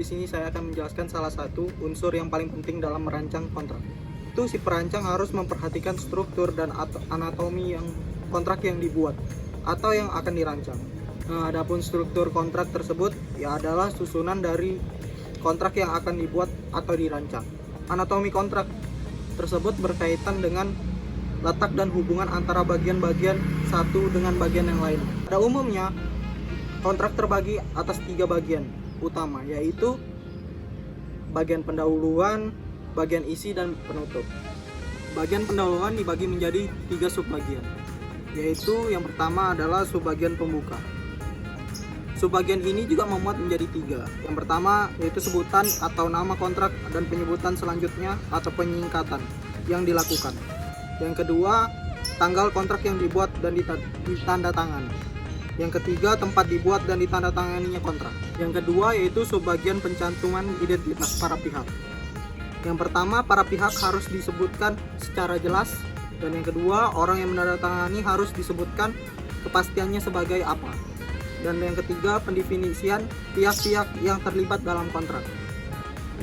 di sini saya akan menjelaskan salah satu unsur yang paling penting dalam merancang kontrak. Itu si perancang harus memperhatikan struktur dan anatomi yang kontrak yang dibuat atau yang akan dirancang. Nah, adapun struktur kontrak tersebut ya adalah susunan dari kontrak yang akan dibuat atau dirancang. Anatomi kontrak tersebut berkaitan dengan letak dan hubungan antara bagian-bagian satu dengan bagian yang lain. Pada umumnya, kontrak terbagi atas 3 bagian utama, yaitu bagian pendahuluan, bagian isi, dan penutup. Bagian pendahuluan dibagi menjadi 3 subbagian, yaitu yang pertama adalah subbagian pembuka. Subbagian ini juga memuat menjadi 3. Yang pertama yaitu sebutan atau nama kontrak dan penyebutan selanjutnya atau penyingkatan yang dilakukan. Yang kedua, tanggal kontrak yang dibuat dan ditandatangani. Yang ketiga, tempat dibuat dan ditandatanganinya kontrak. Yang kedua yaitu subbagian pencantuman identitas para pihak. Yang pertama, para pihak harus disebutkan secara jelas, dan yang kedua, orang yang menandatangani harus disebutkan kepastiannya sebagai apa. Dan yang ketiga, pendefinisian pihak-pihak yang terlibat dalam kontrak.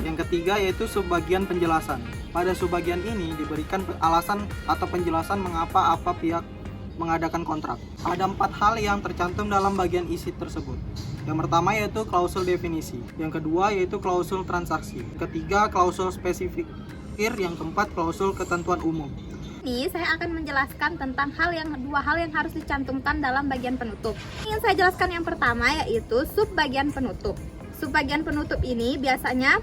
Yang ketiga yaitu subbagian penjelasan. Pada subbagian ini diberikan alasan atau penjelasan mengapa apa pihak mengadakan kontrak. Ada 4 hal yang tercantum dalam bagian isi tersebut. Yang pertama yaitu klausul definisi. Yang kedua yaitu klausul transaksi. Ketiga, klausul spesifik. Yang keempat, klausul ketentuan umum. Ini saya akan menjelaskan tentang dua hal yang harus dicantumkan dalam bagian penutup. Ingin saya jelaskan yang pertama yaitu subbagian penutup. Subbagian penutup ini biasanya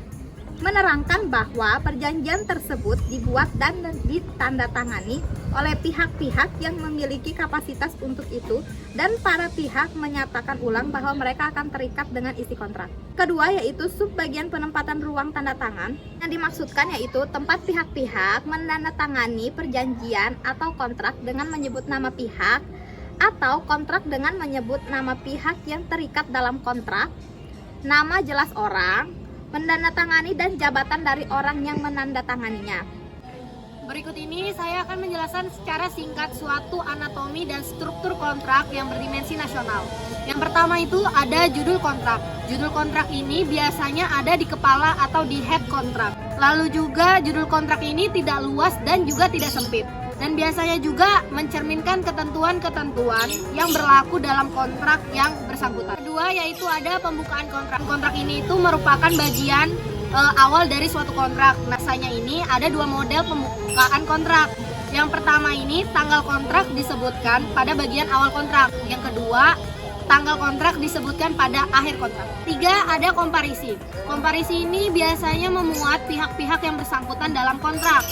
menerangkan bahwa perjanjian tersebut dibuat dan ditandatangani oleh pihak-pihak yang memiliki kapasitas untuk itu, dan para pihak menyatakan ulang bahwa mereka akan terikat dengan isi kontrak. Kedua yaitu subbagian penempatan ruang tanda tangan. Yang dimaksudkan yaitu tempat pihak-pihak menandatangani perjanjian atau kontrak dengan menyebut nama pihak, atau kontrak dengan menyebut nama pihak yang terikat dalam kontrak, nama jelas orang, menandatangani, dan jabatan dari orang yang menandatanganinya. Berikut ini saya akan menjelaskan secara singkat suatu anatomi dan struktur kontrak yang berdimensi nasional. Yang pertama itu ada judul kontrak. Judul kontrak ini biasanya ada di kepala atau di head kontrak. Lalu juga judul kontrak ini tidak luas dan juga tidak sempit. Dan biasanya juga mencerminkan ketentuan-ketentuan yang berlaku dalam kontrak yang bersangkutan. Kedua yaitu ada pembukaan kontrak. Kontrak ini itu merupakan bagian awal dari suatu kontrak. Biasanya ini ada 2 model pembukaan kontrak. Yang pertama ini tanggal kontrak disebutkan pada bagian awal kontrak. Yang kedua, tanggal kontrak disebutkan pada akhir kontrak. 3, ada komparisi. Komparisi ini biasanya memuat pihak-pihak yang bersangkutan dalam kontrak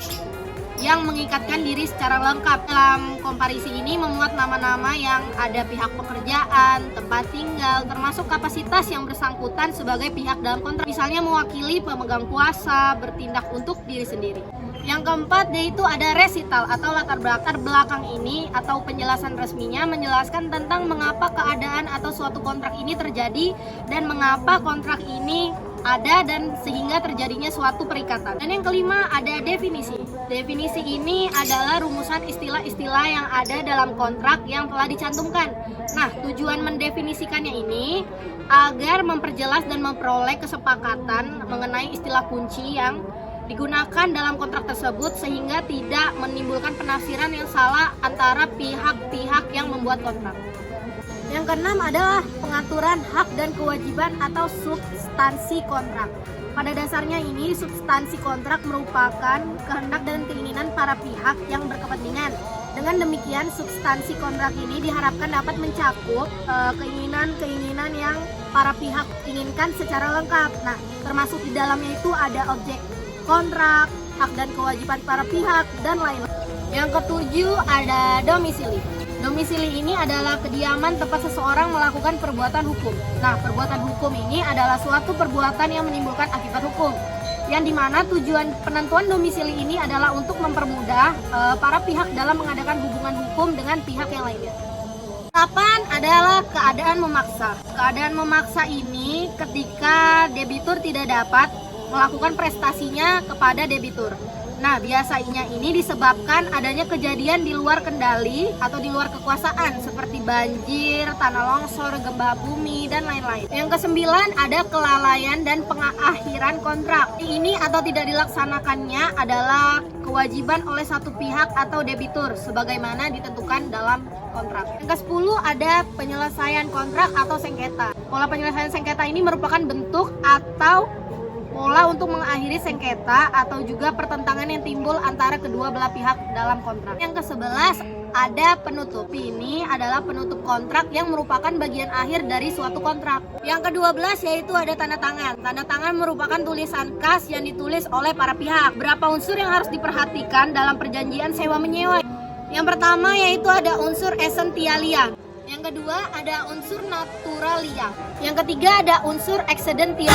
yang mengikatkan diri secara lengkap. Dalam komparisi ini memuat nama-nama yang ada pihak pekerjaan, tempat tinggal, termasuk kapasitas yang bersangkutan sebagai pihak dalam kontrak. Misalnya mewakili pemegang kuasa, bertindak untuk diri sendiri. Yang keempat yaitu ada resital atau latar belakang ini atau penjelasan resminya menjelaskan tentang mengapa keadaan atau suatu kontrak ini terjadi dan mengapa kontrak ini ada dan sehingga terjadinya suatu perikatan. Dan yang kelima ada definisi. Definisi ini adalah rumusan istilah-istilah yang ada dalam kontrak yang telah dicantumkan. Nah, tujuan mendefinisikannya ini agar memperjelas dan memperoleh kesepakatan mengenai istilah kunci yang digunakan dalam kontrak tersebut sehingga tidak menimbulkan penafsiran yang salah antara pihak-pihak yang membuat kontrak. Yang keenam adalah pengaturan hak dan kewajiban atau substansi kontrak. Pada dasarnya ini substansi kontrak merupakan kehendak dan keinginan para pihak yang berkepentingan. Dengan demikian substansi kontrak ini diharapkan dapat mencakup keinginan-keinginan yang para pihak inginkan secara lengkap. Nah, termasuk di dalamnya itu ada objek kontrak, hak dan kewajiban para pihak, dan lain-lain. Yang ketujuh ada domisili. Domisili ini adalah kediaman tempat seseorang melakukan perbuatan hukum. Nah, perbuatan hukum ini adalah suatu perbuatan yang menimbulkan akibat hukum, yang dimana tujuan penentuan domisili ini adalah untuk mempermudah para pihak dalam mengadakan hubungan hukum dengan pihak yang lainnya. 8 adalah keadaan memaksa. Keadaan memaksa ini ketika debitur tidak dapat melakukan prestasinya kepada debitur. Nah, biasanya ini disebabkan adanya kejadian di luar kendali atau di luar kekuasaan seperti banjir, tanah longsor, gempa bumi, dan lain-lain. Yang kesembilan ada kelalaian dan pengakhiran kontrak. Ini atau tidak dilaksanakannya adalah kewajiban oleh satu pihak atau debitur sebagaimana ditentukan dalam kontrak. Yang ke-10 ada penyelesaian kontrak atau sengketa. Pola penyelesaian sengketa ini merupakan bentuk atau pola untuk mengakhiri sengketa atau juga pertentangan yang timbul antara kedua belah pihak dalam kontrak. Yang ke-11 ada penutup. Ini adalah penutup kontrak yang merupakan bagian akhir dari suatu kontrak. Yang ke-12 yaitu ada tanda tangan. Tanda tangan merupakan tulisan kas yang ditulis oleh para pihak. Berapa unsur yang harus diperhatikan dalam perjanjian sewa-menyewa? Yang pertama yaitu ada unsur essentialia. Yang kedua ada unsur naturalia. Yang ketiga ada unsur accidentalia.